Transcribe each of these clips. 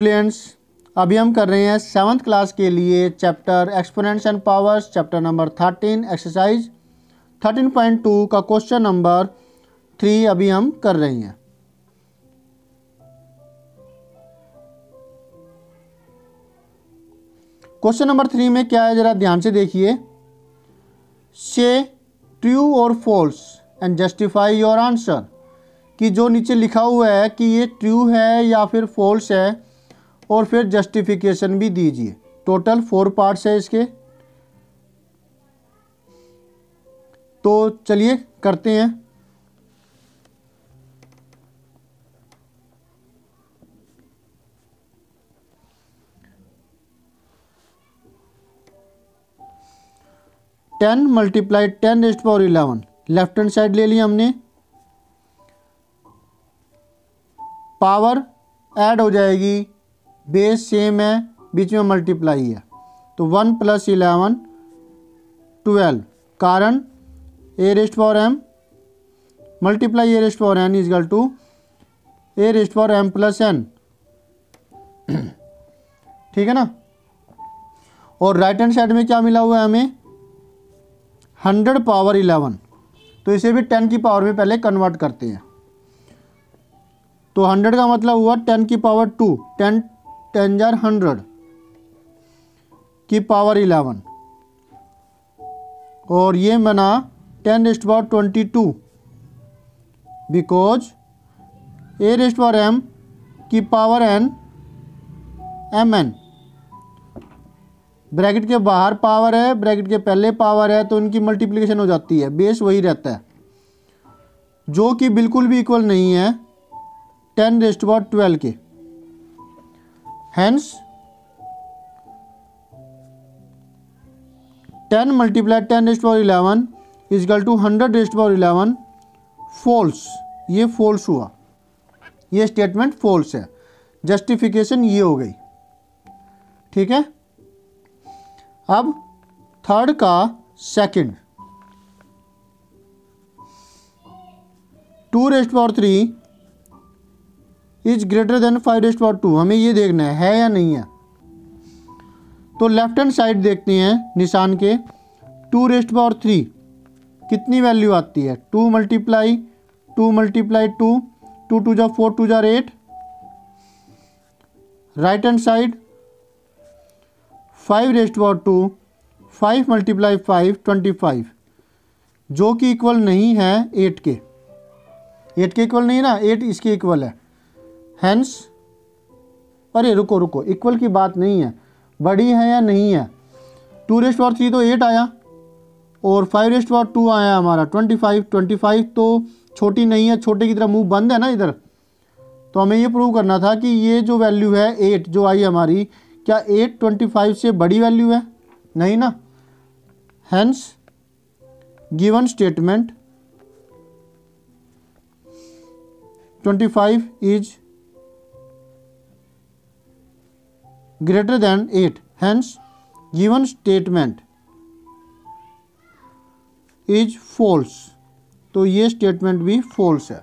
Students, अभी हम कर रहे हैं 7th क्लास के लिए chapter exponents and powers, chapter number 13, exercise 13.2 का क्वेश्चन नंबर 3 अभी हम कर रहे हैं। क्वेश्चन नंबर 3 में क्या है, जरा ध्यान से देखिए। से ट्रू और false and justify your answer, कि जो नीचे लिखा हुआ है कि ये ट्रू है या फिर फॉल्स है, और फिर जस्टिफिकेशन भी दीजिए। टोटल 4 पार्ट्स है इसके, तो चलिए करते हैं। Ten multiply 10⁻11, left hand side ले लिया हमने। पावर ऐड हो जाएगी, बेस सेम है, बीच में मल्टीप्लाई है, तो 1 + 11 12। कारण a⁻m multiply a⁻n is equal to a⁻m + n, ठीक है ना। और राइट हैंड साइड में क्या मिला हुआ है हमें, 100⁻11, तो इसे भी 10 की पावर में पहले कन्वर्ट करते हैं। तो 100 का मतलब हुआ 10 की पावर 2, 10 100 की पावर 11, और ये बना 10⁻22, बिकॉज a⁻m की पावर n mn, ब्रैकेट के बाहर पावर है, ब्रैकेट के पहले पावर है, तो इनकी मल्टीप्लिकेशन हो जाती है, बेस वही रहता है, जो कि बिल्कुल भी इक्वल नहीं है 10⁻12 के। Hence 10 × 10⁻11 equal to 100⁻11 false. ये फॉल्स हुआ, ये स्टेटमेंट फॉल्स है। जस्टिफिकेशन ये हो गई, ठीक है। अब थर्ड का सेकंड, 2⁻3 इज ग्रेटर देन 5⁻2, हमें ये देखना है या नहीं है। तो लेफ्ट हैंड साइड देखते हैं निशान के। 2⁻3 कितनी वैल्यू आती है, 2 × 2 × 2, 2 2 जा 4, 2 जा 8। राइट हैंड साइड 5⁻2, 5 × 5 25, जो कि इक्वल नहीं है 8 के। 8 के इक्वल नहीं ना, 8 इसके इक्वल है। हैंस, अरे रुको, इक्वल की बात नहीं है, बड़ी है या नहीं है। 2⁻3 तो 8 आया, और 5⁻2 आया हमारा 25 तो छोटी नहीं है, छोटे की तरह मुंह बंद है ना इधर। तो हमें ये प्रूव करना था कि ये जो वैल्यू है 8 जो आई हमारी, क्या 8 25 से बड़ी वैल्यू है, नहीं ना। Hence given statement 25 is greater than 8, hence given statement is false। तो ये स्टेटमेंट भी false है,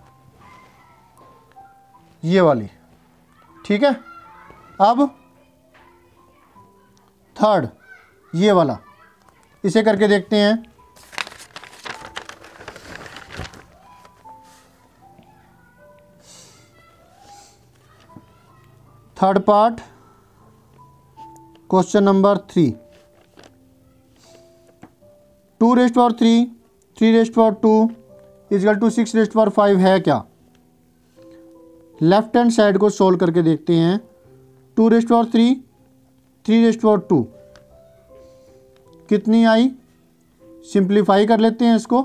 ये वाली, ठीक है। अब थर्ड, ये वाला, इसे करके देखते हैं। Third part, question number 3, 2⁻3 3⁻2 equal to 6⁻5 है क्या। लेफ्ट हैंड साइड को सोल्व करके देखते हैं। 2⁻3 3⁻2 कितनी आई, सिंप्लीफाई कर लेते हैं इसको।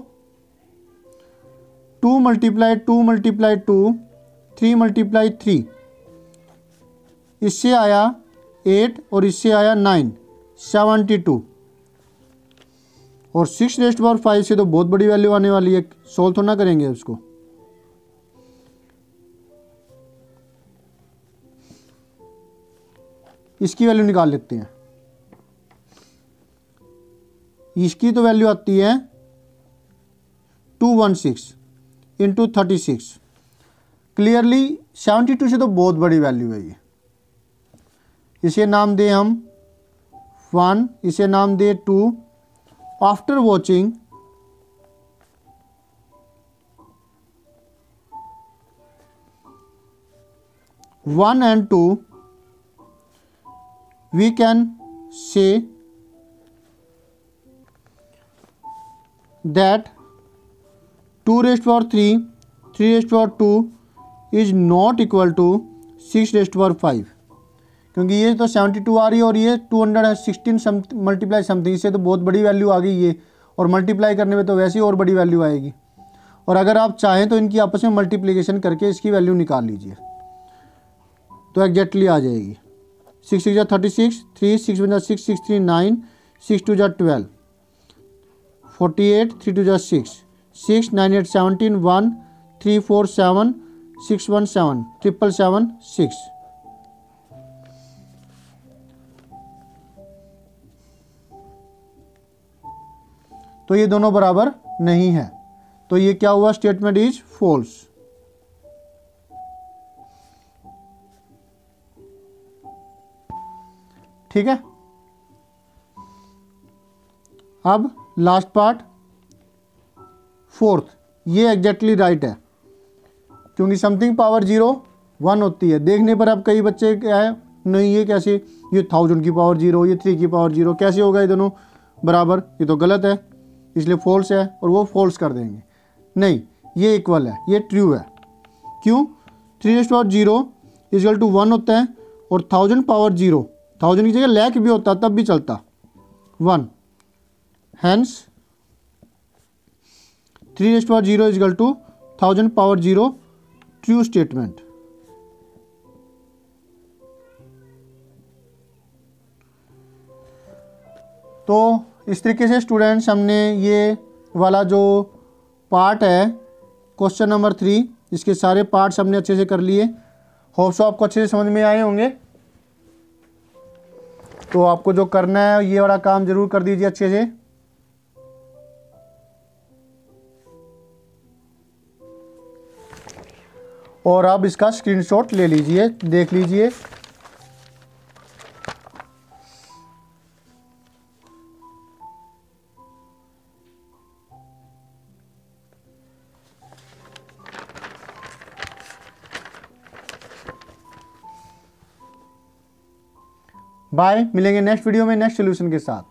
2 × 2 × 2 3 × 3, इससे आया 8 और इससे आया 9, 72, और 6⁻5 से तो बहुत बड़ी वैल्यू आने वाली है, सोल्व थोड़ा ना करेंगे उसको। इसकी वैल्यू निकाल लेते हैं। इसकी तो वैल्यू आती है 216 × 36, क्लियरली 72 से तो बहुत बड़ी वैल्यू है ये, इसे नाम दें हम 1, इसे नाम दें 2। After watching one and 2 we can say that 2 raised to power 3, 3 raised to power 2 is not equal to 6 raised to power 5, क्योंकि ये तो 72 आ रही है और ये 216 मल्टीप्लाई समथिंग, इससे तो बहुत बड़ी वैल्यू आ गई ये, और मल्टीप्लाई करने में तो वैसे ही और बड़ी वैल्यू आएगी। और अगर आप चाहें तो इनकी आपस में मल्टीप्लिकेशन करके इसकी वैल्यू निकाल लीजिए तो एग्जैक्टली आ जाएगी। 6 6 36, 3 6 1 6 6 3 9, 6 2 12, 48, 3 2 6, 6 9 8 17, 1 3 4 7, 6 1 7, 7 7 6। तो ये दोनों बराबर नहीं है, तो ये क्या हुआ, स्टेटमेंट इज फॉल्स। ठीक है। अब लास्ट पार्ट, फोर्थ, ये एग्जैक्टली राइट है, क्योंकि समथिंग पावर 0 1 होती है। देखने पर अब कई बच्चे क्या है, नहीं ये कैसे, ये 1000 की पावर 0, ये 3 की पावर 0, कैसे होगा ये दोनों बराबर, ये तो गलत है, इसलिए फॉल्स है, और वो फॉल्स कर देंगे। नहीं, ये इक्वल है, ये ट्रू है। क्यों, 3 raised to power 0 equal to 1 होता है, और 1000 पावर 0, 1000 की जगह लैख भी होता तब भी चलता 1, hence 3 raised to power 0 equal to 1000 power 0, true statement. तो इस तरीके से स्टूडेंट्स हमने ये वाला जो पार्ट है क्वेश्चन नंबर 3, इसके सारे पार्ट्स हमने अच्छे से कर लिए। होप सो आपको अच्छे से समझ में आए होंगे। तो आपको जो करना है ये वाला काम जरूर कर दीजिए अच्छे से। और आप इसका स्क्रीनशॉट ले लीजिए, देख लीजिए। बाय, मिलेंगे नेक्स्ट वीडियो में नेक्स्ट सॉल्यूशन के साथ।